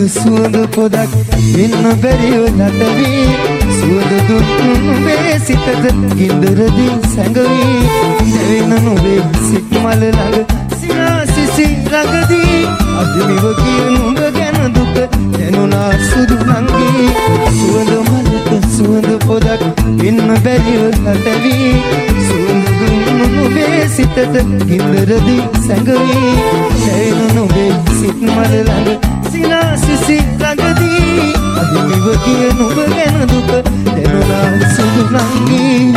සුවඳ පොදක් වෙන්න බැරිව නැටවි සුවඳ දුන්නු නුඹේ සිතට ගින්දරදී සැඟවි දැවෙන නුඹේ සිත් මල ළඟ සිනාසිසි ළඟදී අදිමිව කිය නුඹ ගැන දුක දැනුණා සුදු නංගි සුවඳ මලක සුවඳ පොදක් වෙන්න බැරිව නැටවි සුවඳ දුන්නු නුඹේ සිතට ගින්දරදී සැඟවි දැවෙන නුඹේ සිත් මල ළඟ සිනාසිසි ළඟදී අදිමිව කිය නුඹ ගැන දුක දැනුණා සුදු නංගි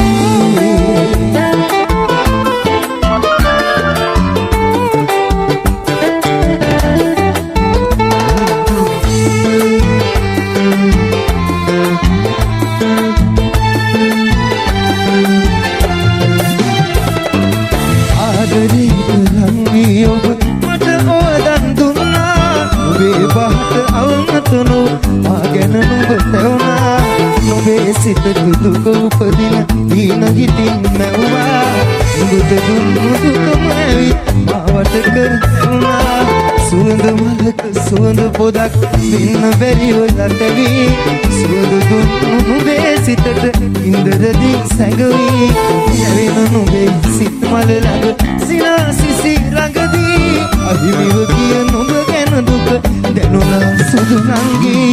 සිත දුක උපදින දීන හිතින් නැවුවා නුඹට දුන්නු දුකම ඇවිත් මාවට කරුණා සුවඳ මලක සුවඳ පොදක් වෙන්න බැරිව නැටවි සුවඳ දුන්නු නුඹේ සිතට ඉන්දරදී සැඟවි දැවෙන නුඹේ සිත් මල ළඟ සිනාසිසි ළඟදී අහිමිව කිය නුඹ ගැන දුක දැනුණා සුදු නංගි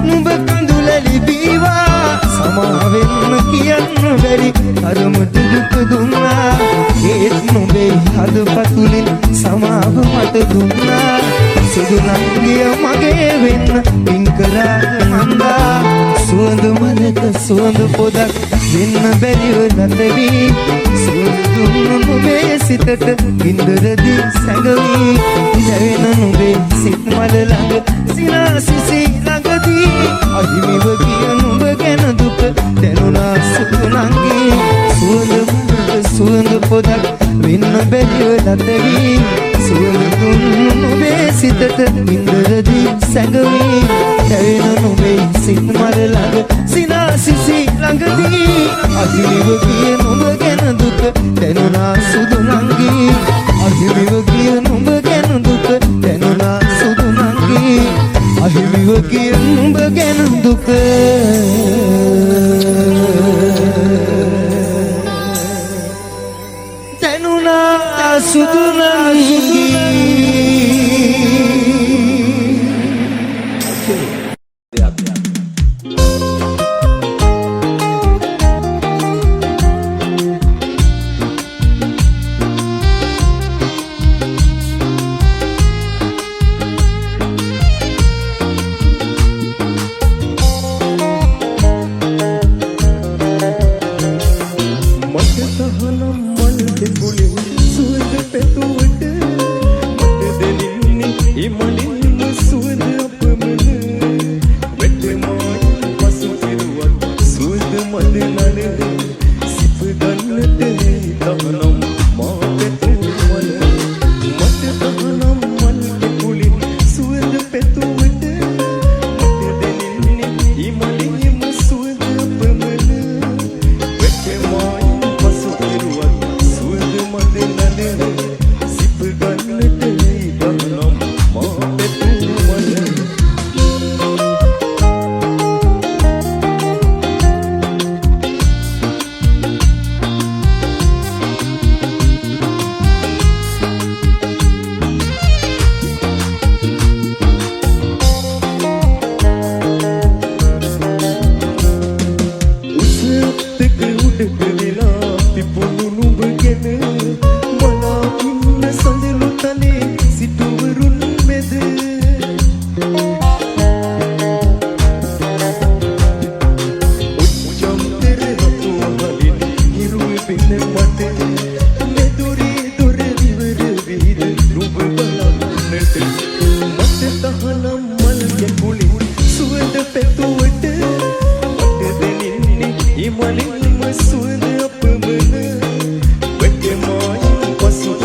නුඹ කඳුල ලිබීවා සමාවෙන්න කියන්න බැරි අරමුට දුක දුන්නා ඒත් නුඹේ හදපතුලින් සමාව මට දුන්නා සුදු නංගිය මගේ වෙන්න පින් කරාද නන්දා සුවඳ මලක සුවඳ පොදක් වෙන්න බැරිව නැතවි සුවඳ දුන්නු නුඹේ සිතට ඉන්දරදී සැඟවි දැවෙන නුඹේ සිත් මල ළඟ සිනාසිසි ළඟදී අහිමිව කිය නුඹ ගැන දුක දැනුණා සුදු නංගි සුවඳ මලක සුවඳ පොදක් වෙන්න බැරිව නැතවි සුවඳ දුන්නු නුඹේ සිතට ඉන්දරදී සැඟවි දැවෙන නුඹේ සිත් මල ළඟ සිනාසිසි ළඟදී අහිමිව කිය නුඹ ගැන දුක දැනුණා සුදු නංගි අහිමිව කිය නුඹ ගැන දුක දැනුණා සුදු නංගි අහිමිව කිය නුඹ ගැන දුක දැනුණා සුදු නංගි Imali masud apa mana, bagaimana pasuk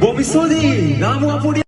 Bom Missoni, namu ampuni